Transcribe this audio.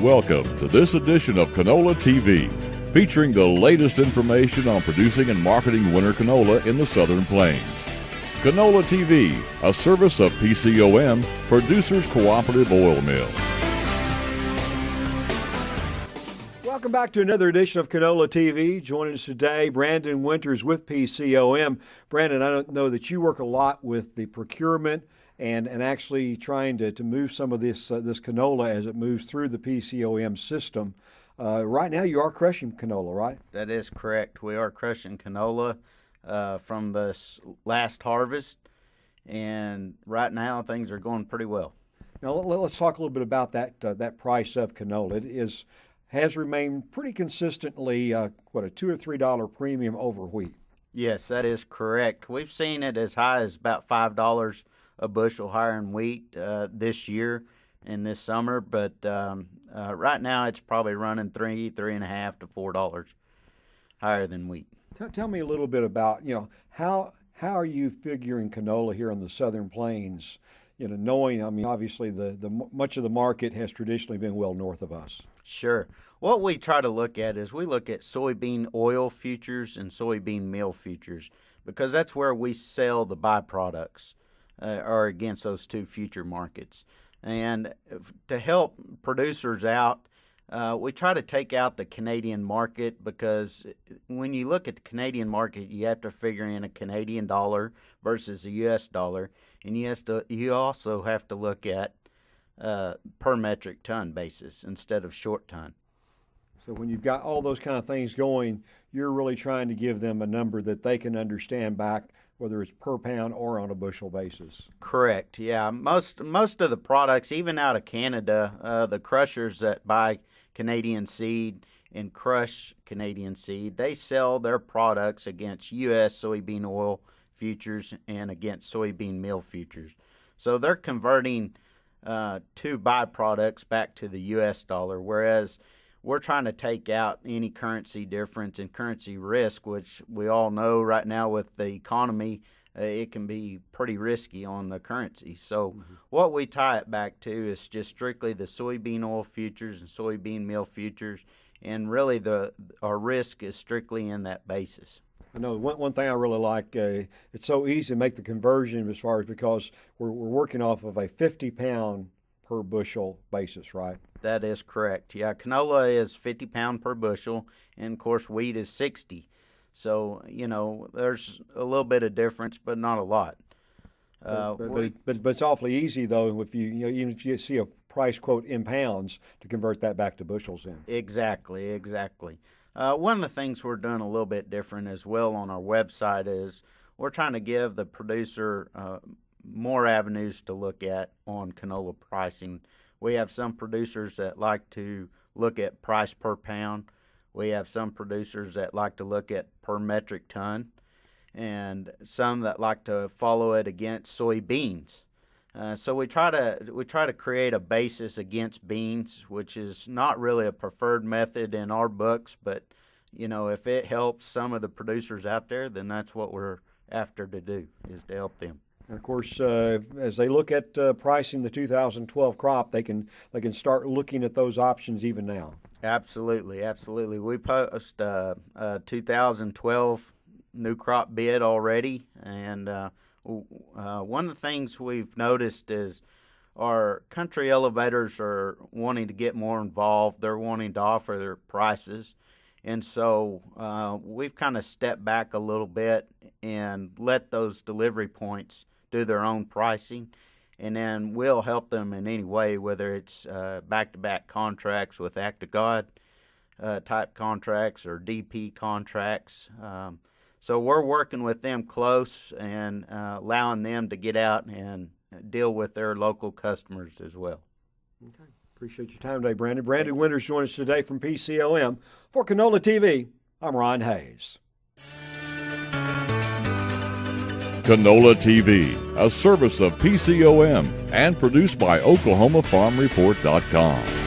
Welcome to this edition of Canola TV, featuring the latest information on producing and marketing winter canola in the Southern Plains. Canola TV, a service of PCOM, Producers Cooperative Oil Mill. Welcome back to another edition of Canola TV. Joining us today, Brandon Winters with PCOM. Brandon, I don't know that you work a lot with the procurement and actually trying to move some of this canola as it moves through the PCOM system. Right now you are crushing canola, right? That is correct. We are crushing canola from this last harvest, and right now things are going pretty well. Now let's talk a little bit about that price of canola. It has remained pretty consistently a $2 or $3 premium over wheat. Yes, that is correct. We've seen it as high as about $5 a bushel higher in wheat this year and this summer, but right now it's probably running $3.5 to $4 higher than wheat. Tell me a little bit about, how are you figuring canola here on the Southern Plains? Knowing, obviously the much of the market has traditionally been well north of us. Sure. What we try to look at is we look at soybean oil futures and soybean meal futures, because that's where we sell the byproducts are against those two future markets. And to help producers out, we try to take out the Canadian market, because when you look at the Canadian market, you have to figure in a Canadian dollar versus a U.S. dollar, and you also have to look at per metric ton basis instead of short ton. So when you've got all those kind of things going, you're really trying to give them a number that they can understand back, whether it's per pound or on a bushel basis. Correct. Yeah, most of the products, even out of Canada, the crushers that buy Canadian seed and crush Canadian seed, they sell their products against U.S. soybean oil futures and against soybean meal futures. So they're converting two byproducts back to the U.S. dollar, whereas we're trying to take out any currency difference and currency risk, which we all know right now with the economy, it can be pretty risky on the currency. So what we tie it back to is just strictly the soybean oil futures and soybean meal futures, and really our risk is strictly in that basis. I know one thing I really like, it's so easy to make the conversion as far as, because we're working off of a 50-pound per bushel basis, right? That is correct. Yeah, canola is 50 pound per bushel, and of course wheat is 60. So, there's a little bit of difference, but not a lot. But it's awfully easy though, if even if you see a price quote in pounds, to convert that back to bushels in. Exactly. One of the things we're doing a little bit different as well on our website is we're trying to give the producer more avenues to look at on canola pricing. We have some producers that like to look at price per pound. We have some producers that like to look at per metric ton, and some that like to follow it against soybeans. So we try to create a basis against beans, which is not really a preferred method in our books, but if it helps some of the producers out there, then that's what we're after to do, is to help them. And of course, as they look at pricing the 2012 crop, they can start looking at those options even now. Absolutely. We post a 2012 new crop bid already, and one of the things we've noticed is our country elevators are wanting to get more involved. They're wanting to offer their prices, and so we've kind of stepped back a little bit and let those delivery points do their own pricing, and then we'll help them in any way, whether it's back-to-back contracts with Act of God type contracts or DP contracts. So we're working with them close and allowing them to get out and deal with their local customers as well. Okay. Appreciate your time today, Brandon. Brandon Winters joins us today from PCOM. For Canola TV, I'm Ron Hayes. Canola TV, a service of PCOM and produced by OklahomaFarmReport.com.